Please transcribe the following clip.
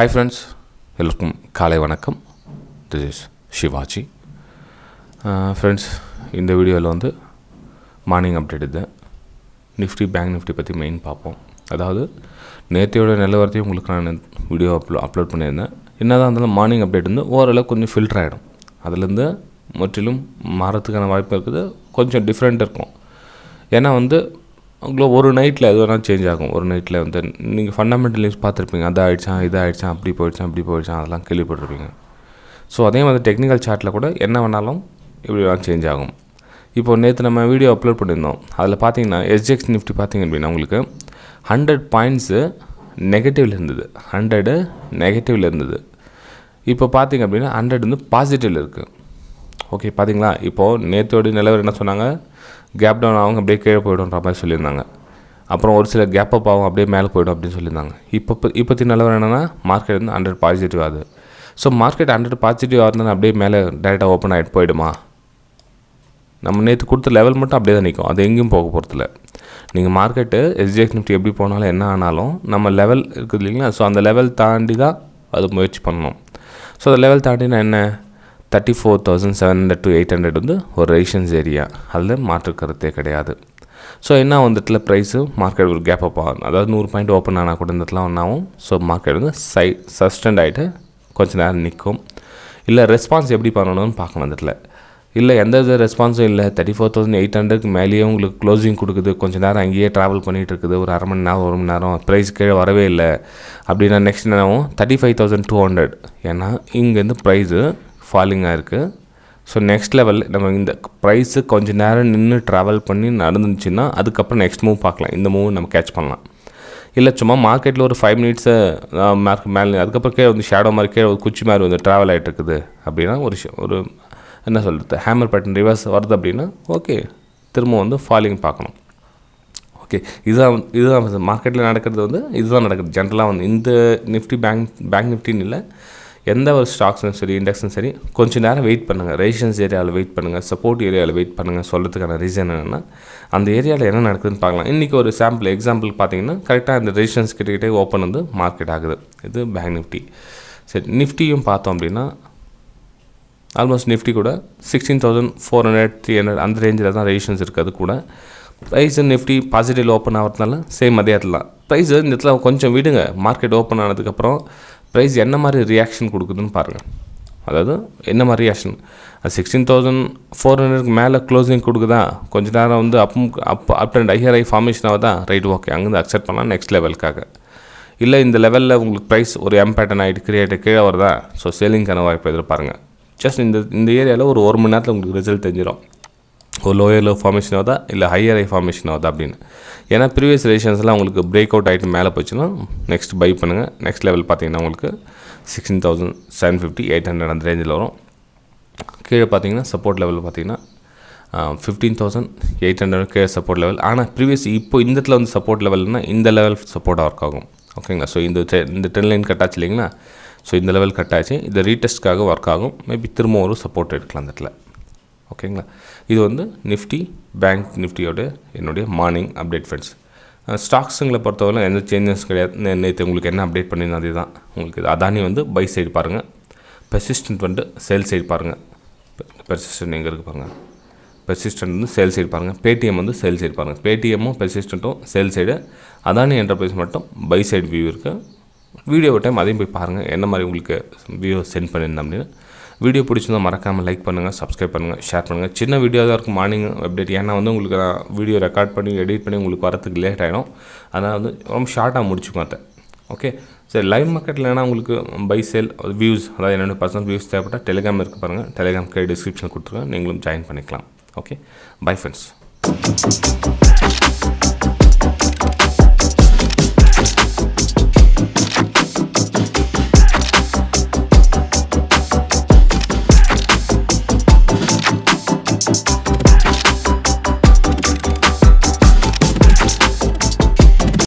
Hi friends, welcome. Kaalai vanakkam. This is Shivaji. Friends, இந்த வீடியோவில் வந்து மார்னிங் அப்டேட் இது நிஃப்டி பேங்க் நிஃப்டி பற்றி மெயின் பார்ப்போம். அதாவது நேற்றையோட நிலவரத்தையும் உங்களுக்கு நான் வீடியோ அப்லோட் பண்ணியிருந்தேன். என்னதான் இருந்தாலும் மார்னிங் அப்டேட் வந்து ஓரளவுக்கு கொஞ்சம் ஃபில்டர் ஆகிடும். அதுலேருந்து முற்றிலும் மாறத்துக்கான வாய்ப்பு இருக்குது. கொஞ்சம் டிஃப்ரெண்ட் இருக்கும். ஏன்னா வந்து உங்களுக்கு ஒரு நைட்டில் எது வேணால் சேஞ்ச் ஆகும். ஒரு நைட்டில் வந்து நீங்கள் ஃபண்டமெண்டல் நியூஸ் பார்த்துருப்பீங்க. அது ஆகிடுச்சான் இது ஆகிடுச்சான் அப்படி போயிடுச்சான் அதெல்லாம் கேள்விப்பட்டிருப்பீங்க. ஸோ அதே மாதிரி டெக்னிக்கல் சார்ட்டில் கூட என்ன வேணாலும் இப்படி வேணால் சேஞ்ச் ஆகும். இப்போ நேற்று நம்ம வீடியோ அப்லோட் பண்ணியிருந்தோம். அதில் பார்த்தீங்கன்னா SGX நிஃப்டி பார்த்திங்க அப்படின்னா உங்களுக்கு 100 பாயிண்ட்ஸு நெகட்டிவில் இருந்தது. 100 நெகட்டிவில் இருந்தது. இப்போ பார்த்திங்க அப்படின்னா 100 வந்து பாசிட்டிவில் இருக்குது. ஓகே, பார்த்தீங்களா? இப்போது நேற்றோடைய நிலவரம் என்ன சொன்னாங்க? கேப் டவுன் ஆகும், அப்படியே கீழே போய்டும்ன்ற மாதிரி சொல்லியிருந்தாங்க. அப்புறம் ஒரு சில கேப் அப் ஆகும், அப்படியே மேலே போய்டும் அப்படின்னு சொல்லியிருந்தாங்க. இப்போத்தி நிலவரம் என்னென்னா மார்க்கெட் வந்து 100 பாசிட்டிவ் ஆகுது. ஸோ மார்க்கெட் 100 பாசிட்டிவ் ஆகுதுன்னா அப்படியே மேலே டைரெக்டாக ஓப்பன் ஆகிட்டு போயிடுமா? நம்ம நேற்று கொடுத்த லெவல் மட்டும் அப்படியே தான் நிற்கும். அது எங்கேயும் போக போகிறதில்ல. நீங்கள் மார்க்கெட்டு SGX நிஃப்டி எப்படி போனாலும் என்ன ஆனாலும் நம்ம லெவல் இருக்குது இல்லைங்களா? ஸோ அந்த லெவல் தாண்டி தான் அது முயற்சி பண்ணணும். ஸோ அந்த லெவல் தாண்டினா என்ன? 34,700 to 800 வந்து ஒரு ரெசிஸ்டன்ஸ் ஏரியா. அதில் மாற்று கருத்தே கிடையாது. ஸோ என்ன வந்துட்டுல ப்ரைஸு மார்க்கெட் ஒரு கேப் அப் ஆகும். அதாவது 100 பாயிண்ட் ஓப்பன் ஆனால் கூட இந்த இடத்துல ஒன்றாகும். ஸோ மார்க்கெட் வந்து சஸ்டெண்ட் ஆகிட்டு கொஞ்சம் நேரம் நிற்கும். இல்லை ரெஸ்பான்ஸ் எப்படி பண்ணணும்னு பார்க்கணும் அந்த இடத்துல. இல்லை எந்த வித ரெஸ்பான்ஸும் இல்லை, 34,800க்கு மேலேயே உங்களுக்கு க்ளோசிங் கொடுக்குது, கொஞ்சம் நேரம் அங்கேயே ட்ராவல் பண்ணிகிட்டு இருக்குது, ஒரு அரை மணி நேரம் 1 மணி நேரம் ப்ரைஸ் கீழே வரவே இல்லை அப்படின்னா நெக்ஸ்ட் நேரம் 35,200. ஏன்னா இங்கேருந்து ப்ரைஸு ஃபாலிங்காக இருக்குது. ஸோ நெக்ஸ்ட் லெவல் நம்ம இந்த ப்ரைஸு கொஞ்சம் நேரம் நின்று ட்ராவல் பண்ணி நடந்துச்சுன்னா அதுக்கப்புறம் நெக்ஸ்ட் மூவ் பார்க்கலாம். இந்த மூவ் நம்ம கேட்ச் பண்ணலாம். இல்லை சும்மா மார்க்கெட்டில் ஒரு 5 மினிட்ஸு மேலே அதுக்கப்புறம் கீழே வந்து ஷேடோ மாதிரி கீழே ஒரு குச்சி மாதிரி வந்து ட்ராவல் ஆகிட்டு இருக்குது அப்படின்னா ஒரு என்ன சொல்கிறது, ஹேமர் பேட்டர்ன் ரிவர்ஸ் வருது அப்படின்னா ஓகே, திரும்ப வந்து ஃபாலிங் பார்க்கணும். ஓகே, இதுதான் மார்க்கெட்டில் நடக்கிறது. வந்து இதுதான் நடக்குது ஜென்ரலாக. வந்து இந்த நிஃப்டி பேங்க் நிஃப்டின்னு இல்லை, எந்த ஒரு ஸ்டாக்ஸும் சரி இண்டெக்ஸும் சரி கொஞ்சம் நேரம் வெயிட் பண்ணுங்கள். ரெசிஸ்டன்ஸ் ஏரியாவில் வெயிட் பண்ணுங்கள், சப்போர்ட் ஏரியாவில் வெயிட் பண்ணுங்கள். சொல்கிறதுக்கான ரீசன் என்னென்னா அந்த ஏரியாவில் என்ன நடக்குதுன்னு பார்க்கலாம். இன்றைக்கி ஒரு எக்ஸாம்பிள் பார்த்தீங்கன்னா கரெக்டாக இந்த ரெசிஸ்டன்ஸ் கிட்டே ஓப்பன் வந்து மார்க்கெட் ஆகுது. இது பேங்க் நிஃப்டி. சரி, நிஃப்டியும் பார்த்தோம் அப்படின்னா ஆல்மோஸ்ட் நிஃப்டி கூட 16,400 300 அந்த ரேஞ்சில் தான் ரெசிஸ்டன்ஸ் இருக்குது. கூட ப்ரைஸ் நிஃப்டி பாசிட்டிவ் ஓப்பன் ஆகிறதுனால சேம் அதே இடத்துல தான் ப்ரைஸு இந்த இடத்துல கொஞ்சம் விடுங்க. மார்க்கெட் ஓப்பன் ஆனதுக்கப்புறம் ப்ரைஸ் என்ன மாதிரி ரியாக்ஷன் கொடுக்குதுன்னு பாருங்கள். அதாவது என்ன மாதிரி ரியாக்ஷன், 16,400க்கு மேலே க்ளோசிங் கொடுக்குதா, கொஞ்சம் நேரம் வந்து up and higher I formation ஆகுதா, ரைட் ஓகே, அங்கேருந்து அக்செப்ட் பண்ணலாம் நெக்ஸ்ட் லெவலுக்காக. இல்லை இந்த லெவலில் உங்களுக்கு ப்ரைஸ் ஒரு பேட்டர்ன் ஆகிட்டு கிரியேட் கீழே வருதா, ஸோ சேலிங்கான வாய்ப்பு எதிர்பாருங்க. ஜஸ்ட் இந்த ஏரியாவில் ஒரு 1 மணி நேரத்தில் உங்களுக்கு ரிசல்ட் தெரிஞ்சிடும். ஒரு லோயர் லோ ஃபார்மேஷன் ஆகுதா இல்லை ஹையர் ஐ ஃபார்மேஷன் ஆகுதா அப்படின்னு. ஏன்னா ப்ரீவியஸ் ரெசிஸ்டன்ஸ்லாம் உங்களுக்கு பிரேக் அவுட் ஆகிட்டு மேலே போச்சுன்னா நெக்ஸ்ட் பை பண்ணுங்கள். நெக்ஸ்ட் லெவல் பார்த்தீங்கன்னா உங்களுக்கு 16,750 800 அந்த ரேஞ்சில் வரும். கீழே பார்த்தீங்கன்னா சப்போர்ட் லெவல் பார்த்தீங்கன்னா 15,800 கீழே சப்போர்ட் லெவல். ஆனால் ப்ரீவியஸ் இப்போ இந்த இடத்துல வந்து சப்போர்ட் லெவல்னால் இந்த லெவல் சப்போர்ட்டாக ஒர்க் ஆகும். ஓகேங்களா? ஸோ இந்த ட்ரெண்ட் லைன் கட் ஆச்சு இல்லைங்களா? ஸோ இந்த லெவல் கட் ஆச்சு. இந்த ரீடெஸ்ட்காக ஒர்க் ஆகும். மேபி திரும்ப ஒரு சப்போர்ட் எடுக்கலாம் அந்த இடத்துல. ஓகேங்களா? இது வந்து நிஃப்டி பேங்க் நிஃப்டியோட என்னுடைய மார்னிங் அப்டேட் ஃப்ரெண்ட்ஸ். ஸ்டாக்ஸுங்களை பொறுத்தவரை எந்த சேஞ்சஸ் கிடையாது. நேற்று உங்களுக்கு என்ன அப்டேட் பண்ணியிருந்தோம் அதே தான் உங்களுக்கு. அதானி வந்து பை சைடு பாருங்கள், பெர்சிஸ்டன்ட் வந்து சேல் சைடு பாருங்கள். பெர்சிஸ்டன்ட் எங்கே இருக்குது பாருங்கள். பெர்சிஸ்டன்ட் வந்து சேல் சைடு பாருங்கள். பேடிஎம் வந்து சேல் சைடு பாருங்கள். பேடிஎம்மும் பெர்சிஸ்டண்ட்டும் சேல் சைடு, அதானி என்டர்பிரைஸ் மட்டும் பை சைடு வியூ இருக்குது. வீடியோ டைம் அதையும் போய் பாருங்கள், என்ன மாதிரி உங்களுக்கு வியூ சென்ட் பண்ணியிருந்தேன் அப்படின்னு. வீடியோ பிடிச்சிருந்தால் மறக்காமல் லைக் பண்ணுங்கள், சப்ஸ்கிரைப் பண்ணுங்கள், ஷேர் பண்ணுங்கள். சின்ன வீடியோ தான் இருக்கும் மார்னிங் அப்டேட். ஏன்னா வந்து உங்களுக்கு நான் வீடியோ ரெக்கார்ட் பண்ணி எடிட் பண்ணி உங்களுக்கு வரத்துக்கு லேட் ஆகிடும். அதனால் வந்து ரொம்ப ஷார்ட்டாக முடிச்சுக்கும் அதை. ஓகே, சரி. லைவ் மார்க்கெட்டில் ஏன்னா உங்களுக்கு பை சேல் வியூஸ், அதாவது என்னோட பர்சனல் வியூஸ் தேவைப்பட்டால் டெலிகிராம் இருக்குது பாருங்கள். டெலிகிராம் டிஸ்கிரிப்ஷன் கொடுத்துருக்கேன், நீங்களும் ஜாயின் பண்ணிக்கலாம். Okay, bye friends.